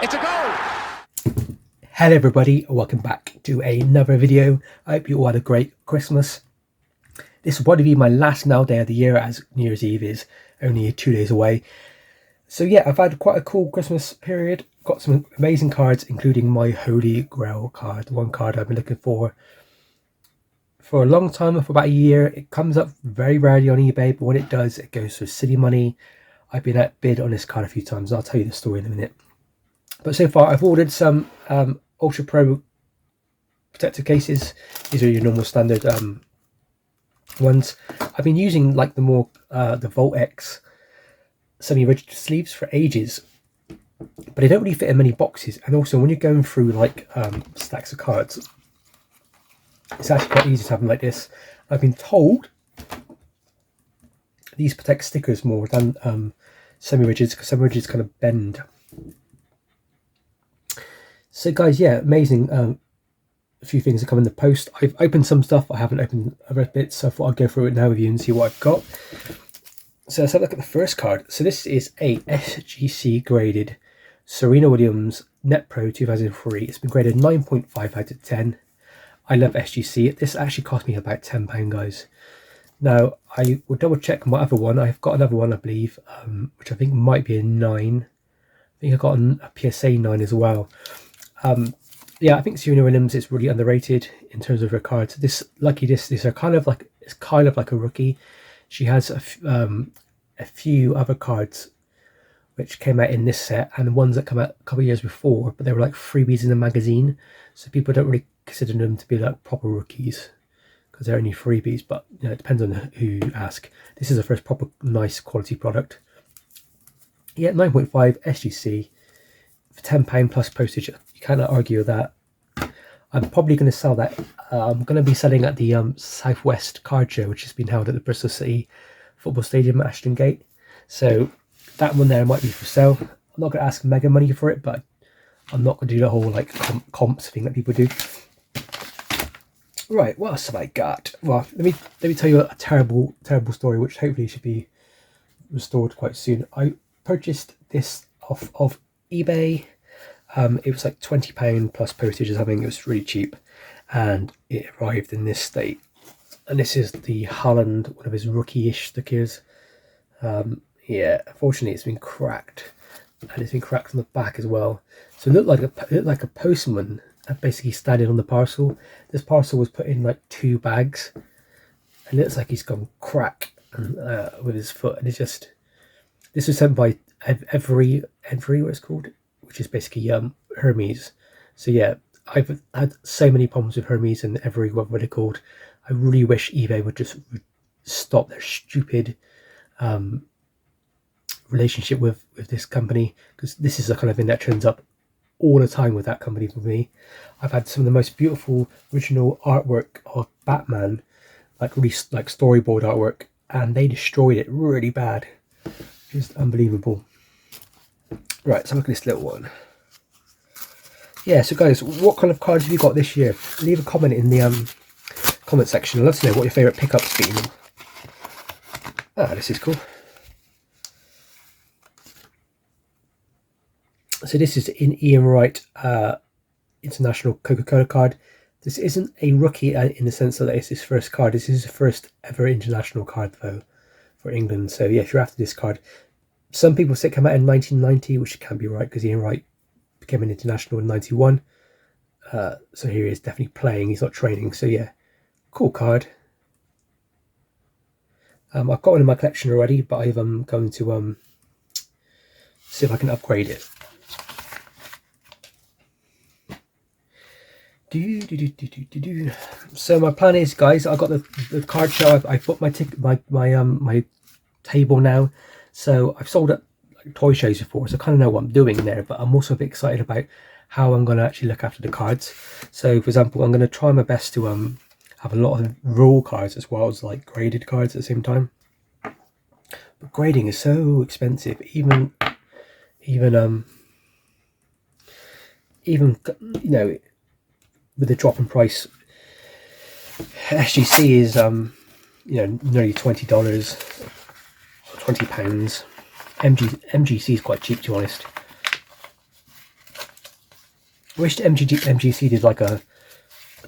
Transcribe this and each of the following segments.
It's a goal! Hello everybody, welcome back to another video. I hope you all had a great Christmas. This will probably be my last mail day of the year, as New Year's Eve is only 2 days away. So yeah, I've had quite a cool Christmas period. Got some amazing cards, including my Holy Grail card, one card I've been looking for a long time, for about a year. It comes up very rarely on eBay, but when it does, it goes for silly money. I've been outbid on this card a few times. I'll tell you the story in a minute. But so far, I've ordered some Ultra Pro protective cases. These are your normal standard ones. I've been using like the more the Voggt X semi-rigid sleeves for ages, but they don't really fit in many boxes. And also, when you're going through like stacks of cards, it's actually quite easy to have them like this. I've been told these protect stickers more than semi-rigids, because semi-rigids kind of bend. So guys, yeah, amazing. A few things that come in the post. I've opened some stuff. I haven't opened other bits, so I thought I'd go through it now with you and see what I've got. So let's have a look at the first card. So this is a SGC graded Serena Williams Net Pro 2003. It's been graded 9.5 out of 10. I love SGC. This actually cost me about £10, guys. Now, I will double check my other one. I've got another one, I believe, which I think might be a 9. I think I got a PSA 9 as well. Yeah, I think Serena Williams is really underrated in terms of her cards. These are kind of like, it's kind of like a rookie. She has a few other cards which came out in this set, and ones that come out a couple of years before, but they were like freebies in the magazine, so people don't really consider them to be like proper rookies because they're only freebies. But you know, it depends on who you ask. This is the first proper nice quality product. Yeah, 9.5 SGC for £10 plus postage. You cannot argue with that. I'm probably going to sell that. I'm going to be selling at the Southwest Card Show, which has been held at the Bristol City Football Stadium at Ashton Gate. So that one there might be for sale. I'm not going to ask mega money for it, but I'm not going to do the whole like comps thing that people do. Right, what else have I got? Well, let me tell you a terrible story, which hopefully should be restored quite soon. I purchased this off of eBay. It was like £20 plus postage or something. It was really cheap, and it arrived in this state. And this is the Haaland, one of his rookie-ish stickers. Yeah, unfortunately it's been cracked, and it's been cracked on the back as well. So it looked like a postman basically standing on the parcel. This parcel was put in like 2 bags, and it looks like he's gone crack with his foot. And it's just, this was sent by Every, what it's called, which is basically Hermes. So yeah, I've had so many problems with Hermes and Every, whatever they're called. I really wish eBay would just stop their stupid relationship with this company, because this is the kind of thing that turns up all the time with that company for me. I've had some of the most beautiful original artwork of Batman, like really like storyboard artwork, and they destroyed it really bad. Just unbelievable. Right, let's have a look at this little one. Yeah, so guys, what kind of cards have you got this year? Leave a comment in the comment section. I'd love to know what your favourite pickup's been. Ah, this is cool. So this is in Ian Wright International Coca-Cola card. This isn't a rookie in the sense that it's his first card. This is his first ever international card though for England. So yeah, if you're after this card, some people say it came out in 1990, which can't be right because Ian Wright became an international in 91. So here he is definitely playing. He's not training. So yeah, cool card. I've got one in my collection already, but I'm going to see if I can upgrade it. So my plan is, guys, I got the card show. I've booked my table now. So I've sold at like toy shows before, so I kind of know what I'm doing there. But I'm also a bit excited about how I'm going to actually look after the cards. So, for example, I'm going to try my best to have a lot of raw cards as well as like graded cards at the same time. But grading is so expensive, even you know, with the drop in price. SGC is you know, nearly $20, £20. MGC is quite cheap, to be honest. I wish the MGC did like a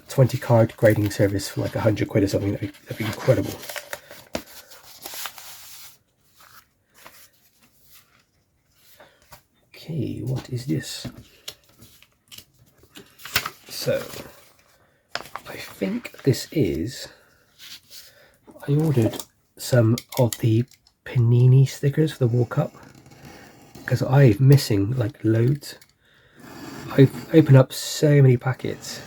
20 card grading service for like 100 quid or something. That'd be incredible. Okay, what is this? So, I think this is... I ordered some of the Panini stickers for the World Cup because I'm missing like loads. I've opened up so many packets.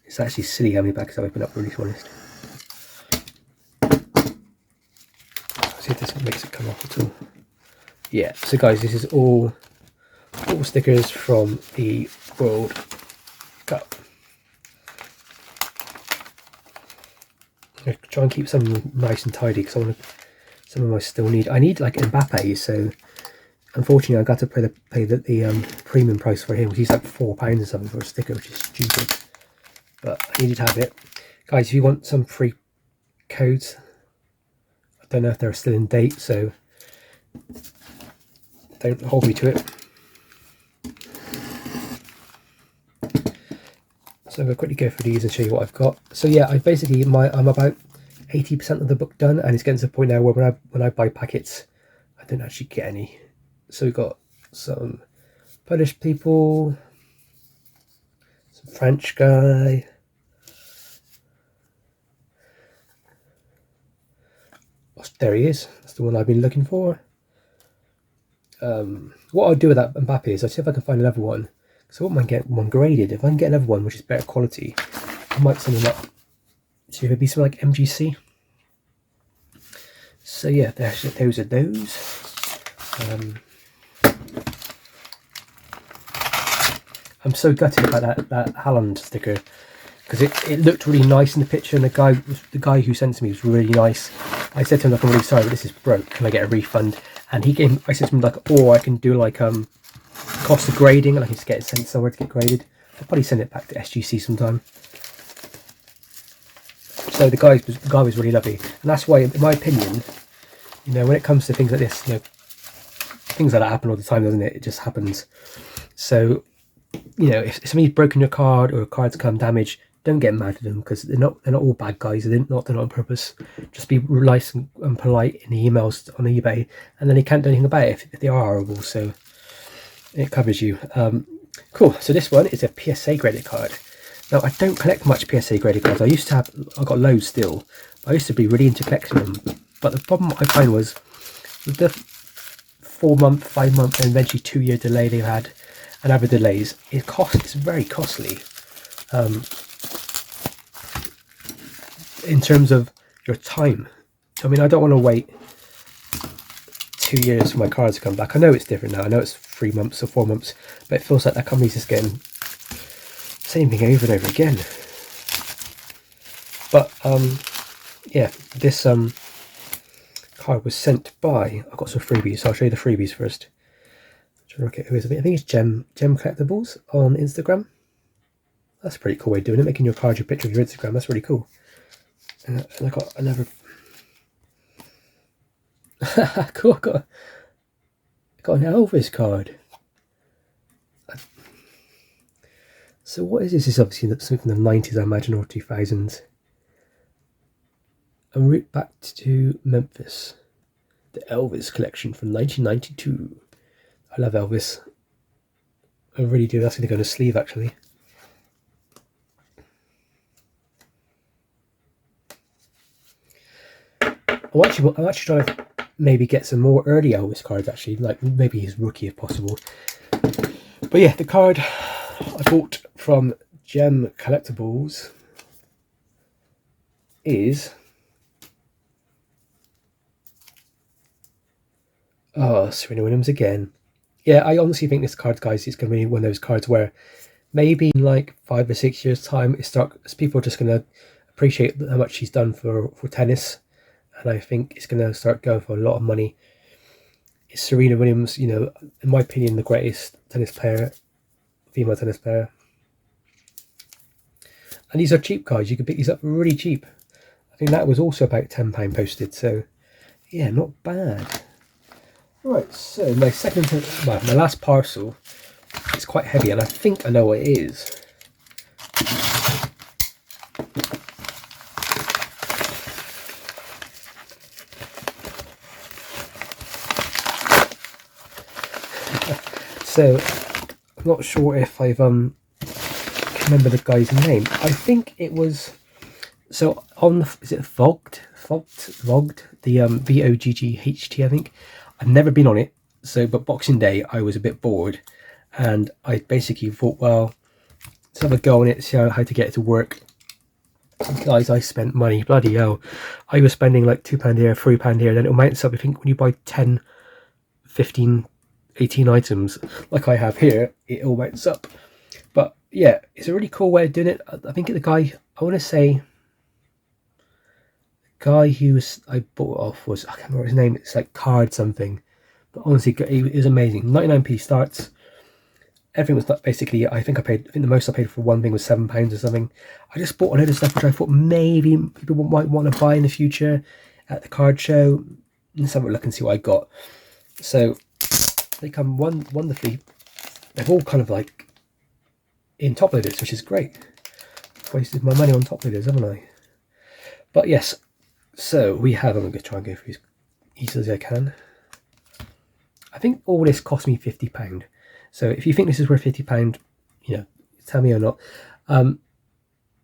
It's actually silly how many packets I've opened up, really, to be honest. Let's see if this makes it come off at all. Yeah, so guys, this is all stickers from the World Cup. I'm going to try and keep some nice and tidy because I want to, some of them I still need. I need like Mbappe, so unfortunately I got to pay the premium price for him, which is like £4 or something for a sticker, which is stupid. But I needed to have it. Guys, if you want some free codes, I don't know if they're still in date, so don't hold me to it. So I'm going to quickly go through these and show you what I've got. So yeah, I'm about 80% of the book done, and it's getting to the point now where when I buy packets, I don't actually get any. So we've got some Polish people, some French guy, there he is, that's the one I've been looking for. What I'll do with that Mbappe is I'll see if I can find another one, because I wouldn't mind getting one graded. If I can get another one which is better quality, I might send them up to maybe something like MGC. So yeah, those are those. I'm so gutted about that Haaland sticker, because it looked really nice in the picture, and the guy who sent it to me was really nice. I said to him, like, I'm really sorry, but this is broke. Can I get a refund? And I said to him, like, or I can do like cost of grading, and I can just get it sent somewhere to get graded. I'll probably send it back to SGC sometime. So the guy was really lovely, and that's why, in my opinion, you know, when it comes to things like this, you know, things like that happen all the time, doesn't it? It just happens. So, you know, if somebody's broken your card or a card's come damaged, don't get mad at them, because they're not all bad guys. They're not on purpose. Just be nice and polite in the emails on eBay, and then they can't do anything about it if they are horrible. So it covers you. Cool. So this one is a PSA graded card. Now, I don't collect much PSA graded cards. I've got loads still. I used to be really into collecting them, but the problem I find was with the 4-month, 5-month, and eventually 2-year delay they've had, and other delays, it's very costly. In terms of your time. I mean, I don't want to wait 2 years for my cards to come back. I know it's different now. I know it's 3 months or 4 months, but it feels like that company's just getting the same thing over and over again. But yeah, this card was sent by, I've got some freebies, so I'll show you the freebies first. Okay, I think it's Gem Collectibles on Instagram. That's a pretty cool way of doing it, making your card your picture of your Instagram. That's really cool. And I got another. Cool. I got an Elvis card. So what is this? This is obviously something from the 90s, I imagine, or 2000s. A route back to Memphis. The Elvis collection from 1992. I love Elvis. I really do. That's going to go on a sleeve, actually. I'm actually trying to maybe get some more early Elvis cards, actually, like maybe his rookie if possible. But yeah, the card I bought from Gem Collectibles is Serena Williams again. Yeah, I honestly think this card, guys, is going to be one of those cards where maybe in like 5 or 6 years' time, people are just going to appreciate how much she's done for tennis. And I think it's going to start going for a lot of money. It's Serena Williams, you know, in my opinion, the greatest tennis player, female tennis player. And these are cheap cards. You can pick these up really cheap. I think that was also about £10 posted. So, yeah, not bad. Right, so my last parcel It's quite heavy, and I think I know what it is. So I'm not sure if I've can remember the guy's name. I think it was, so on the, is it Voggt, the Vogght, I think. I've never been on it, so but Boxing Day I was a bit bored, and I basically thought, well, let's have a go on it, see how to get it to work. Guys, I spent money, bloody hell. I was spending like £2 here, £3 here, then it amounts up, I think when you buy 10, 15, 18 items like I have here, it all mounts up. But yeah, it's a really cool way of doing it. I think the guy, I want to say, the guy who was I bought off was, I can't remember his name, it's like Card something, but honestly it was amazing. 99p starts. Everything was basically, I think the most I paid for one thing was £7 or something. I just bought a load of stuff which I thought maybe people might want to buy in the future at the card show. Let's have a look and see what I got. So they come wonderfully. They've all kind of like in top loaders, which is great. Wasted my money on top loaders, haven't I? But yes, so we have, I'm going to try and go through as easy as I can. I think all this cost me £50. So if you think this is worth £50, you know, tell me or not.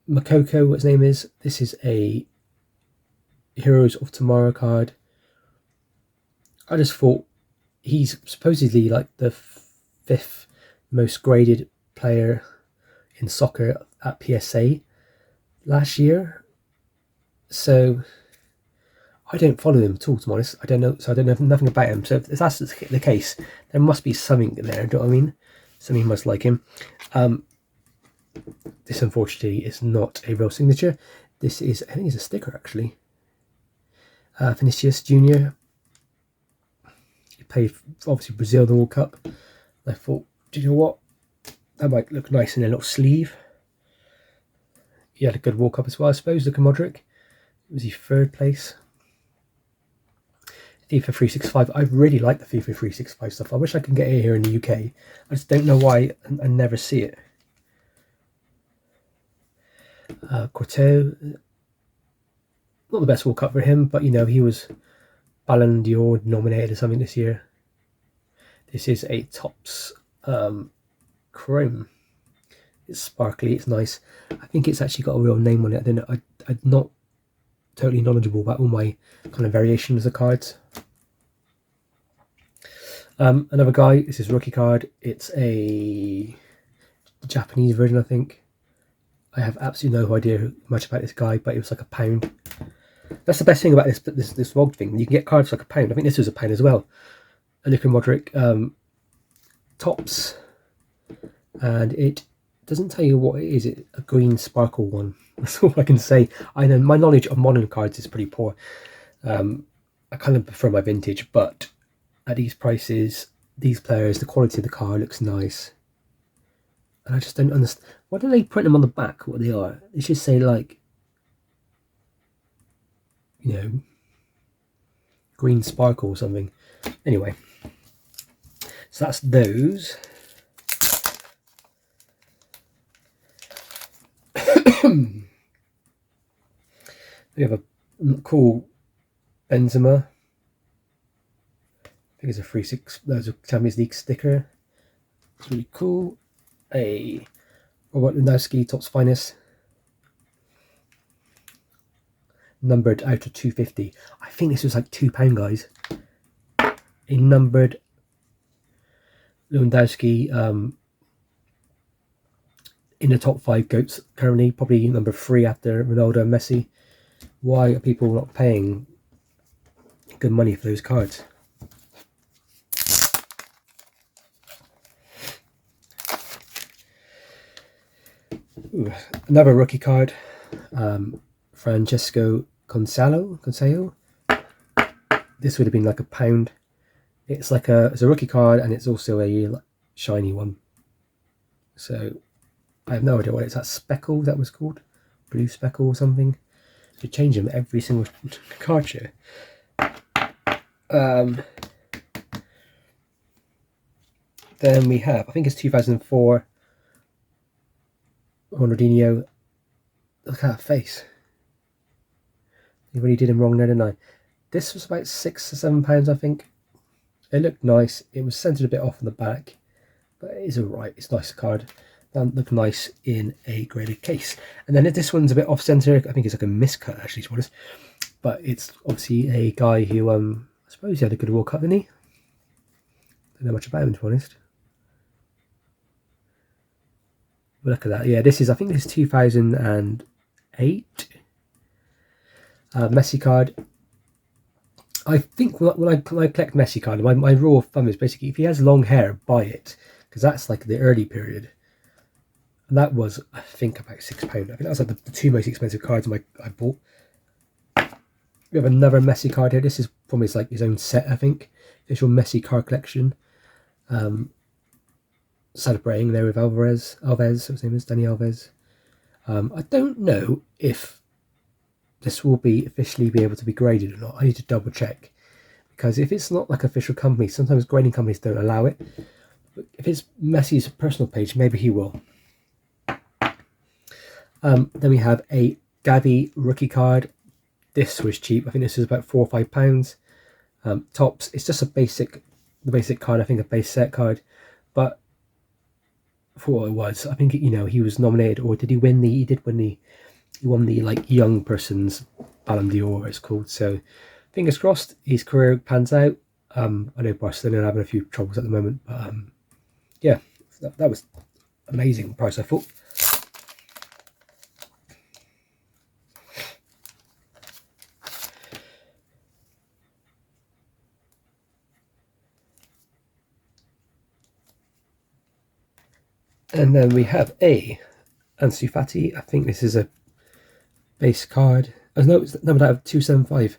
Makoko, what his name is, this is a Heroes of Tomorrow card. I just thought he's supposedly like the 5th most graded player in soccer at PSA last year. So I don't follow him at all, to be honest. I don't know, so I don't know nothing about him. So if that's the case, there must be something there. Do you know what I mean? Something must like him. This unfortunately is not a real signature. This is, I think it's a sticker actually. Vinicius Junior. He played obviously Brazil in the World Cup. I thought, do you know what? That might look nice in a little sleeve. He had a good World Cup as well, I suppose. Look at Modric. Was he 3rd place? FIFA 365. I really like the FIFA 365 stuff. I wish I could get it here in the UK. I just don't know why I never see it. Courteau. Not the best World Cup for him, but you know, he was Ballon d'Or nominated or something this year. This is a Topps Chrome. It's sparkly, it's nice. I think it's actually got a real name on it. I'm not totally knowledgeable about all my kind of variations of cards. Another guy, this is rookie card. It's a Japanese version, I think. I have absolutely no idea much about this guy, but it was like £1. That's the best thing about this Voggt thing. You can get cards for like £1. I think this was £1 as well. Luka Modric, Topps, and it doesn't tell you what it is. It's a green sparkle one. That's all I can say. I know my knowledge of modern cards is pretty poor. I kind of prefer my vintage, but at these prices, these players, the quality of the card looks nice. And I just don't understand. Why do they print them on the back, what they are? They should say, like, you know, green sparkle or something. Anyway, so that's those. We have a cool Benzema. I think it's a 3/6. There's a Champions League sticker. It's really cool. A Robert Lewandowski, Topps Finest. Numbered out of 250. I think this was like £2, guys. A numbered Lewandowski in the top 5 GOATs currently, probably number 3 after Ronaldo and Messi. Why are people not paying good money for those cards? Ooh, another rookie card, Francesco Consejo. This would have been like £1. It's like it's a rookie card, and it's also a shiny one. So I have no idea what it's that speckle that was called, blue speckle or something. You change them every single card show. Then Then we have, I think it's 2004, Ronaldinho. Look at that face. You really did him wrong there, didn't I? This was about £6 or £7, I think. It looked nice. It was centered a bit off on the back, but it is alright. It's a nice card. That looked nice in a graded case. And then this one's a bit off center. I think it's like a miscut, actually, to be honest. But it's obviously a guy who, I suppose he had a good World Cup, didn't he? Don't know much about him, to be honest. But look at that. Yeah, this is, I think this is 2008. Messi card. I think when I collect Messi card, my rule of thumb is basically if he has long hair, buy it, because that's like the early period. And that was, I think, about £6. I think that was like the two most expensive cards I bought. We have another Messi card here. This is from his own set, I think. Official Messi card collection. Celebrating there with Alves, his name is Danny Alves. I don't know if this will be officially be able to be graded or not. I need to double check, because if it's not like official company, sometimes grading companies don't allow it. But if it's Messi's personal page, maybe he will. Then we have a Gavi rookie card. This was cheap. I think this was about £4 or £5. Tops. It's just the basic card. I think a base set card, but for what it was, I think he was nominated, or did he win the? He did win the. He won the young person's Ballon d'Or, it's called. So fingers crossed his career pans out. I know Barcelona are having a few troubles at the moment, but yeah, that was amazing price, I thought. And then we have a Ansu Fati. I think this is a base card. Oh, no, it's numbered out of 275.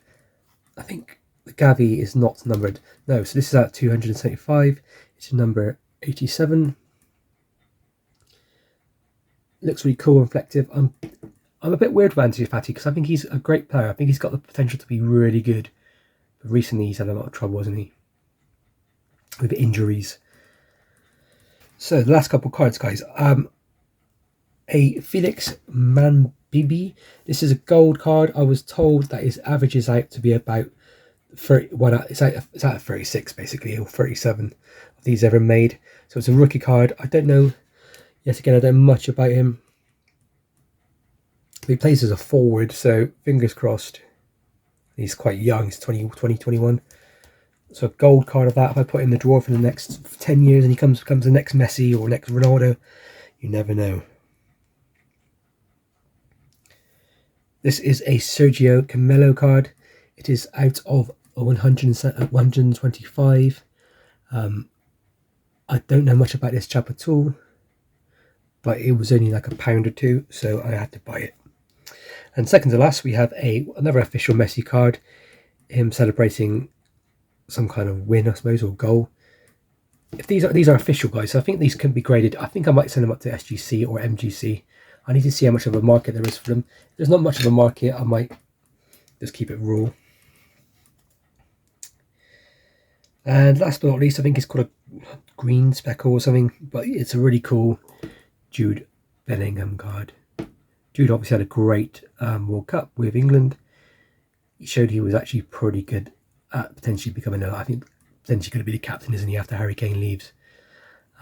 I think the Gavi is not numbered. No, so this is at 275. It's number 87. Looks really cool and reflective. I'm a bit weird with Ansu Fati because I think he's a great player. I think he's got the potential to be really good. But recently he's had a lot of trouble, hasn't he? With injuries. So the last couple of cards, guys. A Felix Manbibi. This is a gold card. I was told that his average is out to be about 31. It's out at 36 basically, or 37 of these ever made. So it's a rookie card. I don't know. Yes, again, I don't know much about him. He plays as a forward, so fingers crossed. He's quite young. He's 20, 21. So a gold card of that. If I put it in the drawer for the next 10 years and he becomes the next Messi or next Ronaldo, you never know. This is a Sergio Camelo card. It is out of 125. I don't know much about this chap at all, but it was only like £1 or £2, so I had to buy it. And second to last, we have another official Messi card. Him celebrating some kind of win, I suppose, or goal. If these are official, guys, so I think these can be graded. I think I might send them up to SGC or MGC. I need to see how much of a market there is for them. If there's not much of a market, I might just keep it raw. And last but not least, I think it's called a green speckle or something, but it's a really cool Jude Bellingham card. Jude obviously had a great World Cup with England. He showed he was actually pretty good at potentially becoming I think potentially going to be the captain, isn't he, after Harry Kane leaves.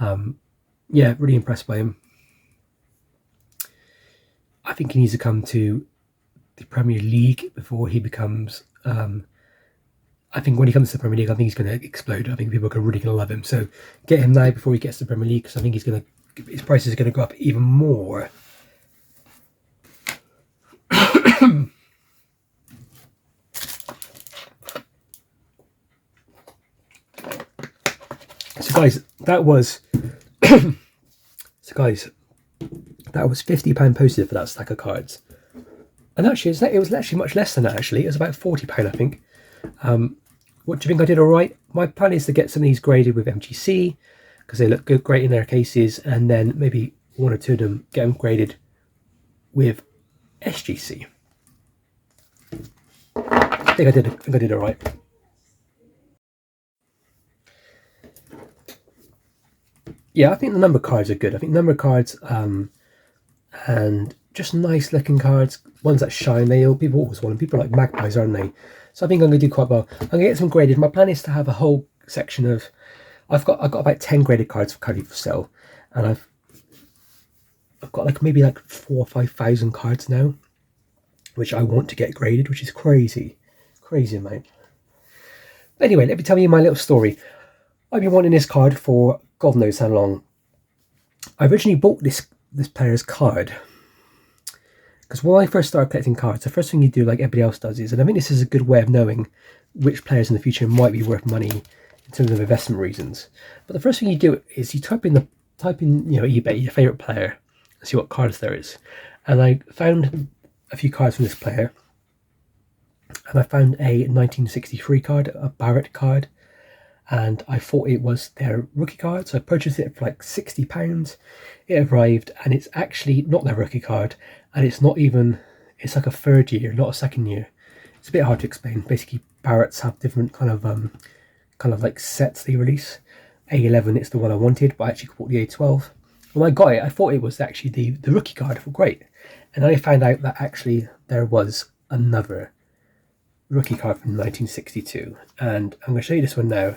Yeah, really impressed by him. I think he needs to come to the Premier League before he becomes... I think when he comes to the Premier League, I think he's going to explode. I think people are really going to love him. So get him now before he gets to the Premier League, because I think his prices are going to go up even more. So guys, that was £50 posted for that stack of cards. And actually, it was actually much less than that. Actually, it was about £40, I think. What do you think I did all right? My plan is to get some of these graded with MGC because they look great in their cases, and then maybe one or two of them get them graded with SGC. I think I did all right. Yeah, I think the number cards are good. I think number cards and just nice looking cards, ones that shine. People always want them. People are like magpies, aren't they? So I think I'm going to do quite well. I'm going to get some graded. My plan is to have a whole section of. I've got about 10 graded cards currently for sale, and I've got like maybe like 4,000 or 5,000 cards now, which I want to get graded, which is crazy amount. Anyway, let me tell you my little story. I've been wanting this card for God knows how long. I originally bought this player's card because when I first started collecting cards, the first thing you do, like everybody else does, is, and I think this is a good way of knowing which players in the future might be worth money in terms of investment reasons. But the first thing you do is you type in eBay your favorite player and see what cards there is. And I found a few cards from this player, and I found a 1963 card, a Barrett card, and I thought it was their rookie card, so I purchased it for like £60. It arrived, and it's actually not their rookie card, and it's like a third year, not a second year. It's a bit hard to explain. Basically, Barretts have different kind of like sets they release. A11, it's the one I wanted, but I actually bought the A12. When I got it, I thought it was actually the rookie card. I thought, great. And then I found out that actually there was another rookie card from 1962, and I'm going to show you this one now.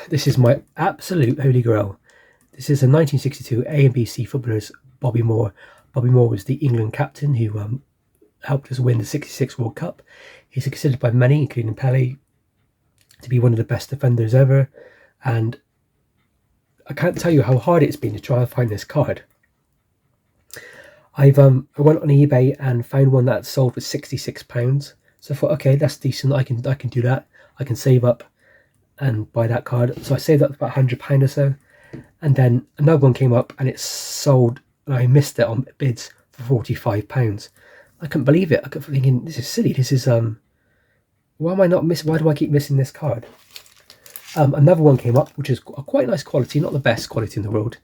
This is my absolute holy grail. This is a 1962 A and B C footballers, Bobby Moore. Bobby Moore was the England captain who helped us win the '66 World Cup. He's considered by many, including Pelé, to be one of the best defenders ever, and I can't tell you how hard it's been to try and find this card. I went on eBay and found one that sold for £66. So I thought, okay, that's decent. I can do that. I can save up and buy that card. So I saved up about £100 or so, and then another one came up and it sold, and I missed it on bids for £45. I couldn't believe it. I kept thinking, this is silly. This is why am I not miss? Why do I keep missing this card? Another one came up, which is a quite nice quality, not the best quality in the world,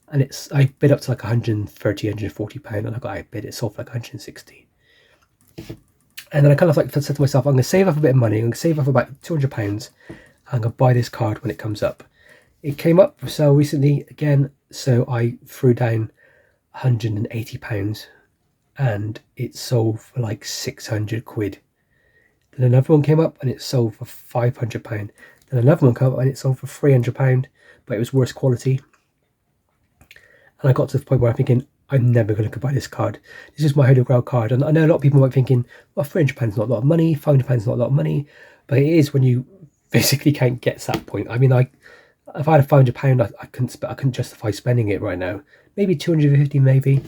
and I bid up to like £130, £140, and I bid it sold for like £160. And then I kind of like said to myself, I'm going to save up a bit of money. I'm going to save up about £200. I'm going to buy this card when it comes up. It came up for sale recently again, so I threw down £180, and it sold for like £600. Then another one came up and it sold for £500. Then another one came up and it sold for £300, but it was worse quality. And I got to the point where I'm thinking, I'm never going to buy this card. This is my Holy Grail card. And I know a lot of people might be thinking, well, £300 is not a lot of money, £500 is not a lot of money. But it is when you basically can't get to that point. I mean, if I had £500, I couldn't justify spending it right now. Maybe £250, maybe.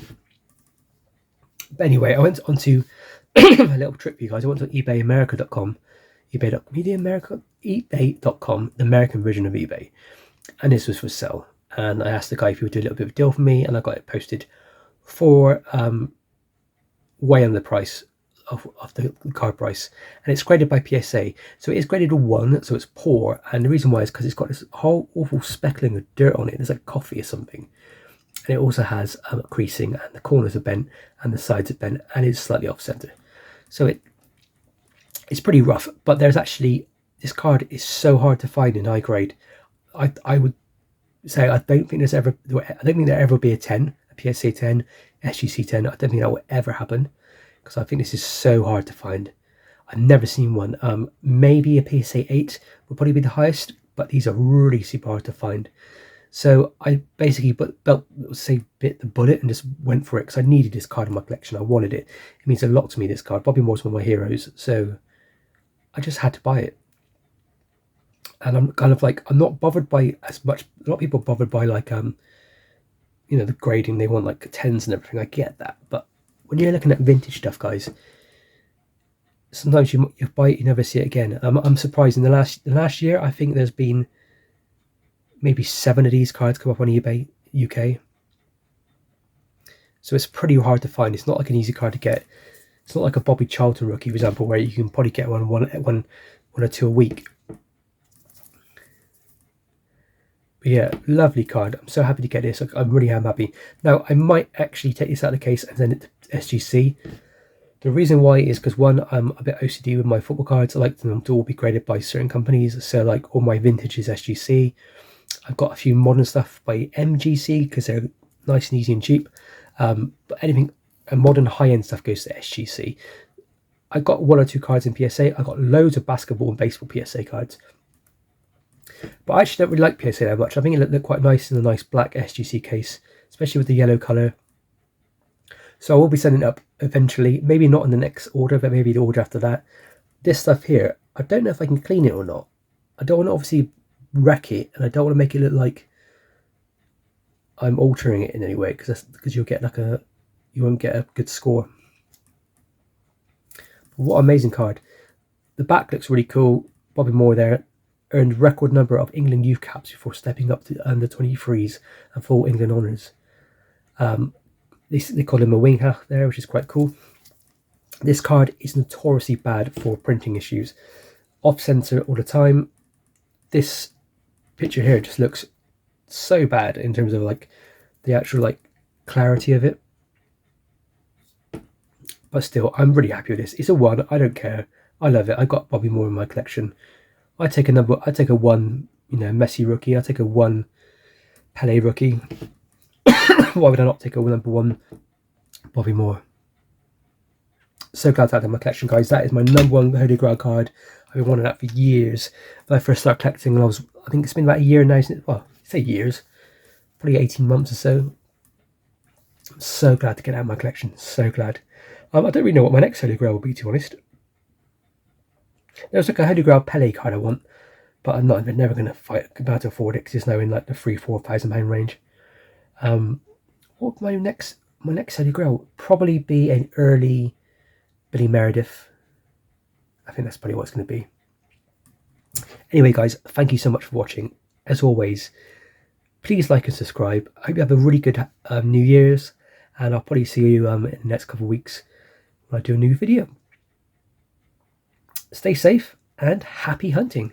But anyway, I went on to a little trick for you guys. I went to eBayamerica.com. eBay.com, the American version of eBay. And this was for sale. And I asked the guy if he would do a little bit of a deal for me, and I got it posted for way under the price of the card price. And it's graded by PSA, so it is graded a 1, so it's poor. And the reason why is because it's got this whole awful speckling of dirt on it. There's like coffee or something, and it also has creasing, and the corners are bent and the sides are bent, and it's slightly off center, so it's pretty rough. But there's actually, this card is so hard to find in high grade. I would say I don't think there'll ever be a 10, a PSA 10, SGC 10. I don't think that will ever happen, because I think this is so hard to find. I've never seen one. Maybe a PSA 8 would probably be the highest, but these are really super hard to find. So I basically bit the bullet and just went for it, because I needed this card in my collection. I wanted it. It means a lot to me, this card. Bobby Moore's one of my heroes, so I just had to buy it. And I'm kind of like, I'm not bothered by as much. A lot of people are bothered by like the grading. They want like 10s and everything. I get that, but when you're looking at vintage stuff, guys, sometimes you buy it, you never see it again. I'm surprised in the last year, I think there's been maybe 7 of these cards come up on eBay UK. So it's pretty hard to find. It's not like an easy card to get. It's not like a Bobby Charlton rookie, for example, where you can probably get one or two a week. But yeah, lovely card. I'm so happy to get this. I really am happy. Now, I might actually take this out of the case and send it to SGC. The reason why is because, one, I'm a bit OCD with my football cards. I like them to all be graded by certain companies. So like all my vintage is SGC. I've got a few modern stuff by MGC because they're nice and easy and cheap. But anything and modern high-end stuff goes to SGC. I got 1 or 2 cards in PSA. I got loads of basketball and baseball PSA cards. But I actually don't really like PSA that much. I think it looked quite nice in a nice black SGC case, especially with the yellow colour. So I will be sending it up eventually. Maybe not in the next order, but maybe the order after that. This stuff here, I don't know if I can clean it or not. I don't want to obviously wreck it, and I don't want to make it look like I'm altering it in any way, because you'll get you won't get a good score. But what an amazing card. The back looks really cool. Bobby Moore there earned record number of England youth caps before stepping up to under 23s and full England honours. They call him a wing half there, which is quite cool. This card is notoriously bad for printing issues. Off center all the time. This picture here just looks so bad in terms of like the actual like clarity of it. But still, I'm really happy with this. It's a 1. I don't care. I love it. I got Bobby Moore in my collection. I take a 1, Messi rookie. I take a 1 Pele rookie. Why would I not take a number 1 Bobby Moore? So glad to have that in my collection, guys. That is my number 1 Holy Grail card. I've been wanting that for years. When I first started collecting, and I think it's been about a year now. Well, say years, probably 18 months or so. I'm so glad to get out of my collection. So glad. I don't really know what my next Holy Grail will be, to be honest. There's like a Holy Grail Pele card I want, but I'm never going to fight about to afford it because it's now in like the £3,000-4,000 range. What my next Holy Grail will probably be an early Billy Meredith. I think that's probably what it's going to be. Anyway, guys, thank you so much for watching. As always, please like and subscribe. I hope you have a really good New Year's, and I'll probably see you in the next couple of weeks when I do a new video. Stay safe and happy hunting.